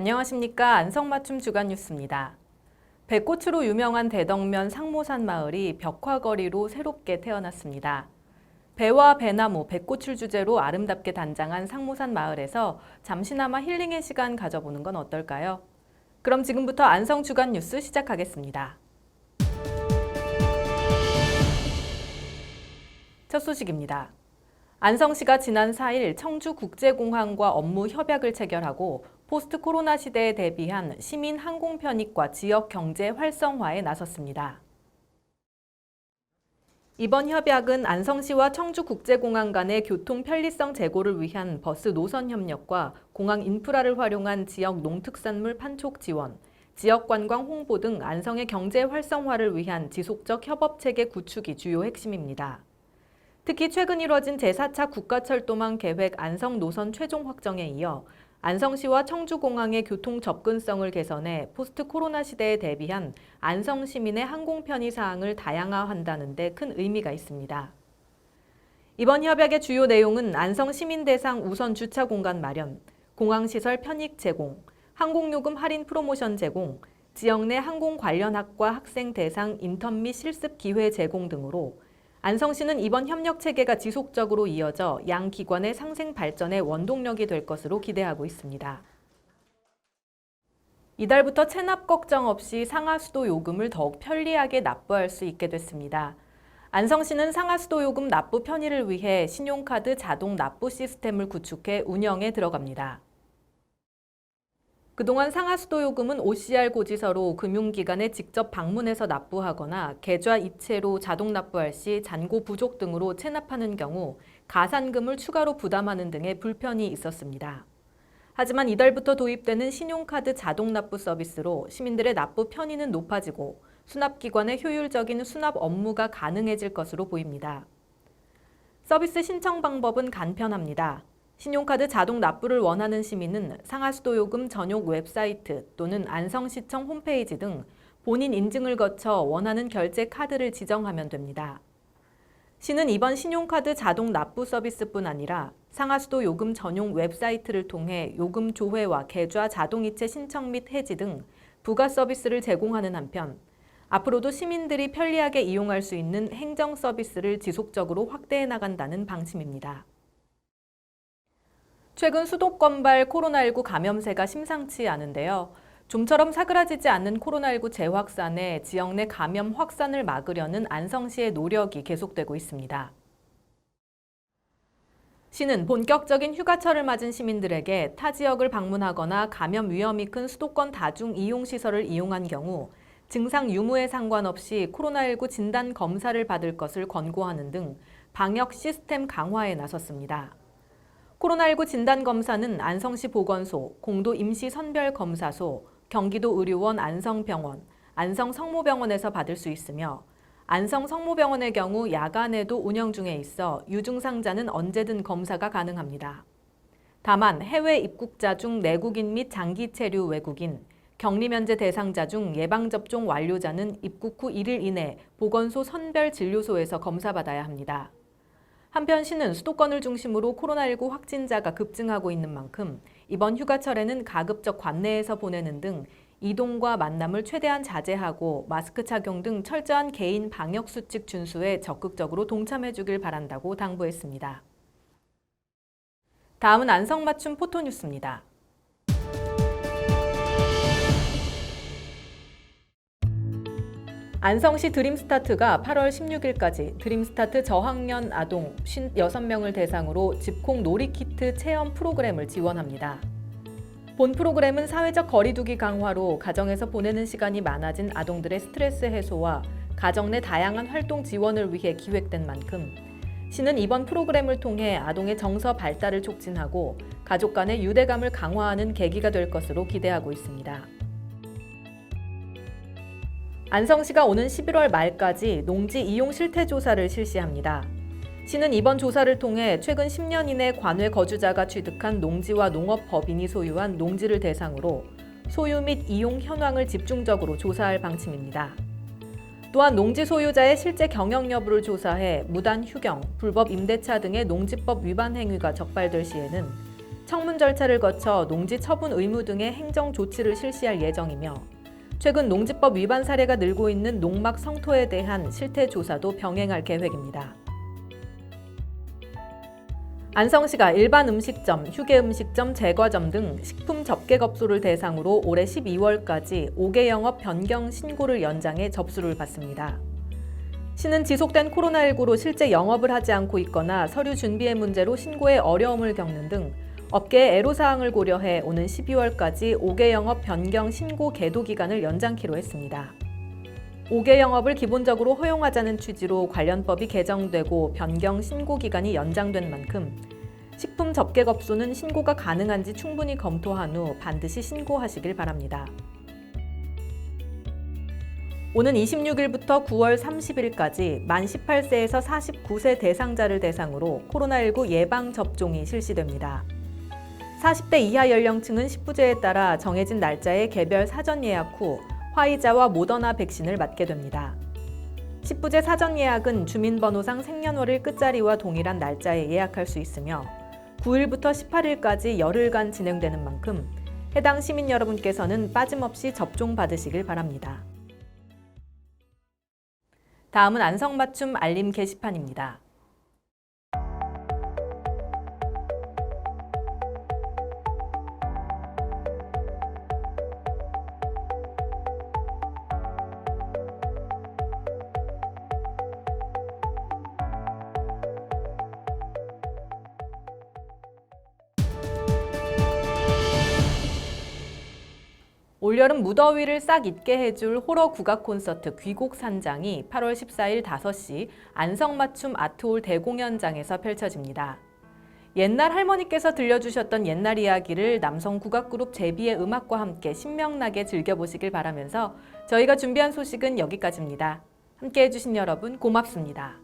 안녕하십니까. 안성맞춤 주간 뉴스입니다. 배꽃으로 유명한 대덕면 상모산 마을이 벽화거리로 새롭게 태어났습니다. 배와 배나무, 배꽃을 주제로 아름답게 단장한 상모산 마을에서 잠시나마 힐링의 시간 가져보는 건 어떨까요? 그럼 지금부터 안성 주간 뉴스 시작하겠습니다. 첫 소식입니다. 안성시가 지난 4일 청주국제공항과 업무 협약을 체결하고 포스트 코로나 시대에 대비한 시민 항공 편익과 지역 경제 활성화에 나섰습니다. 이번 협약은 안성시와 청주국제공항 간의 교통 편리성 제고를 위한 버스 노선 협력과 공항 인프라를 활용한 지역 농특산물 판촉 지원, 지역 관광 홍보 등 안성의 경제 활성화를 위한 지속적 협업 체계 구축이 주요 핵심입니다. 특히 최근 이뤄진 제4차 국가철도망 계획 안성 노선 최종 확정에 이어 안성시와 청주공항의 교통 접근성을 개선해 포스트 코로나 시대에 대비한 안성 시민의 항공 편의 사항을 다양화한다는 데 큰 의미가 있습니다. 이번 협약의 주요 내용은 안성 시민 대상 우선 주차 공간 마련, 공항시설 편익 제공, 항공요금 할인 프로모션 제공, 지역 내 항공 관련 학과 학생 대상 인턴 및 실습 기회 제공 등으로 안성시는 이번 협력 체계가 지속적으로 이어져 양 기관의 상생 발전의 원동력이 될 것으로 기대하고 있습니다. 이달부터 체납 걱정 없이 상하수도 요금을 더욱 편리하게 납부할 수 있게 됐습니다. 안성시는 상하수도 요금 납부 편의를 위해 신용카드 자동 납부 시스템을 구축해 운영에 들어갑니다. 그동안 상하수도 요금은 OCR 고지서로 금융기관에 직접 방문해서 납부하거나 계좌 이체로 자동 납부할 시 잔고 부족 등으로 체납하는 경우 가산금을 추가로 부담하는 등의 불편이 있었습니다. 하지만 이달부터 도입되는 신용카드 자동 납부 서비스로 시민들의 납부 편의는 높아지고 수납기관의 효율적인 수납 업무가 가능해질 것으로 보입니다. 서비스 신청 방법은 간편합니다. 신용카드 자동 납부를 원하는 시민은 상하수도 요금 전용 웹사이트 또는 안성시청 홈페이지 등 본인 인증을 거쳐 원하는 결제 카드를 지정하면 됩니다. 시는 이번 신용카드 자동 납부 서비스뿐 아니라 상하수도 요금 전용 웹사이트를 통해 요금 조회와 계좌 자동이체 신청 및 해지 등 부가 서비스를 제공하는 한편 앞으로도 시민들이 편리하게 이용할 수 있는 행정 서비스를 지속적으로 확대해 나간다는 방침입니다. 최근 수도권발 코로나19 감염세가 심상치 않은데요. 좀처럼 사그라지지 않는 코로나19 재확산에 지역 내 감염 확산을 막으려는 안성시의 노력이 계속되고 있습니다. 시는 본격적인 휴가철을 맞은 시민들에게 타 지역을 방문하거나 감염 위험이 큰 수도권 다중이용시설을 이용한 경우 증상 유무에 상관없이 코로나19 진단 검사를 받을 것을 권고하는 등 방역 시스템 강화에 나섰습니다. 코로나19 진단검사는 안성시 보건소, 공도 임시선별검사소, 경기도의료원 안성병원, 안성성모병원에서 받을 수 있으며 안성성모병원의 경우 야간에도 운영 중에 있어 유증상자는 언제든 검사가 가능합니다. 다만 해외 입국자 중 내국인 및 장기 체류 외국인, 격리 면제 대상자 중 예방접종 완료자는 입국 후 1일 이내 보건소 선별진료소에서 검사받아야 합니다. 한편 시는 수도권을 중심으로 코로나19 확진자가 급증하고 있는 만큼 이번 휴가철에는 가급적 관내에서 보내는 등 이동과 만남을 최대한 자제하고 마스크 착용 등 철저한 개인 방역 수칙 준수에 적극적으로 동참해 주길 바란다고 당부했습니다. 다음은 안성맞춤 포토뉴스입니다. 안성시 드림스타트가 8월 16일까지 드림스타트 저학년 아동 56명을 대상으로 집콕 놀이키트 체험 프로그램을 지원합니다. 본 프로그램은 사회적 거리두기 강화로 가정에서 보내는 시간이 많아진 아동들의 스트레스 해소와 가정 내 다양한 활동 지원을 위해 기획된 만큼 시는 이번 프로그램을 통해 아동의 정서 발달을 촉진하고 가족 간의 유대감을 강화하는 계기가 될 것으로 기대하고 있습니다. 안성시가 오는 11월 말까지 농지 이용 실태 조사를 실시합니다. 시는 이번 조사를 통해 최근 10년 이내 관외 거주자가 취득한 농지와 농업법인이 소유한 농지를 대상으로 소유 및 이용 현황을 집중적으로 조사할 방침입니다. 또한 농지 소유자의 실제 경영 여부를 조사해 무단 휴경, 불법 임대차 등의 농지법 위반 행위가 적발될 시에는 청문 절차를 거쳐 농지 처분 의무 등의 행정 조치를 실시할 예정이며 최근 농지법 위반 사례가 늘고 있는 농막 성토에 대한 실태 조사도 병행할 계획입니다. 안성시가 일반 음식점, 휴게 음식점, 제과점 등 식품 접객업소를 대상으로 올해 12월까지 5개 영업 변경 신고를 연장해 접수를 받습니다. 시는 지속된 코로나19로 실제 영업을 하지 않고 있거나 서류 준비의 문제로 신고에 어려움을 겪는 등 업계의 애로사항을 고려해 오는 12월까지 5개 영업 변경 신고 계도 기간을 연장키로 했습니다. 5개 영업을 기본적으로 허용하자는 취지로 관련법이 개정되고 변경 신고 기간이 연장된 만큼 식품 접객업소는 신고가 가능한지 충분히 검토한 후 반드시 신고하시길 바랍니다. 오는 26일부터 9월 30일까지 만 18세에서 49세 대상자를 대상으로 코로나19 예방접종이 실시됩니다. 40대 이하 연령층은 식부제에 따라 정해진 날짜에 개별 사전 예약 후 화이자와 모더나 백신을 맞게 됩니다. 식부제 사전 예약은 주민번호상 생년월일 끝자리와 동일한 날짜에 예약할 수 있으며 9일부터 18일까지 열흘간 진행되는 만큼 해당 시민 여러분께서는 빠짐없이 접종 받으시길 바랍니다. 다음은 안성맞춤 알림 게시판입니다. 올여름 무더위를 싹 잊게 해줄 호러 국악 콘서트 귀곡산장이 8월 14일 5시 안성맞춤 아트홀 대공연장에서 펼쳐집니다. 옛날 할머니께서 들려주셨던 옛날 이야기를 남성 국악그룹 제비의 음악과 함께 신명나게 즐겨보시길 바라면서 저희가 준비한 소식은 여기까지입니다. 함께해 주신 여러분 고맙습니다.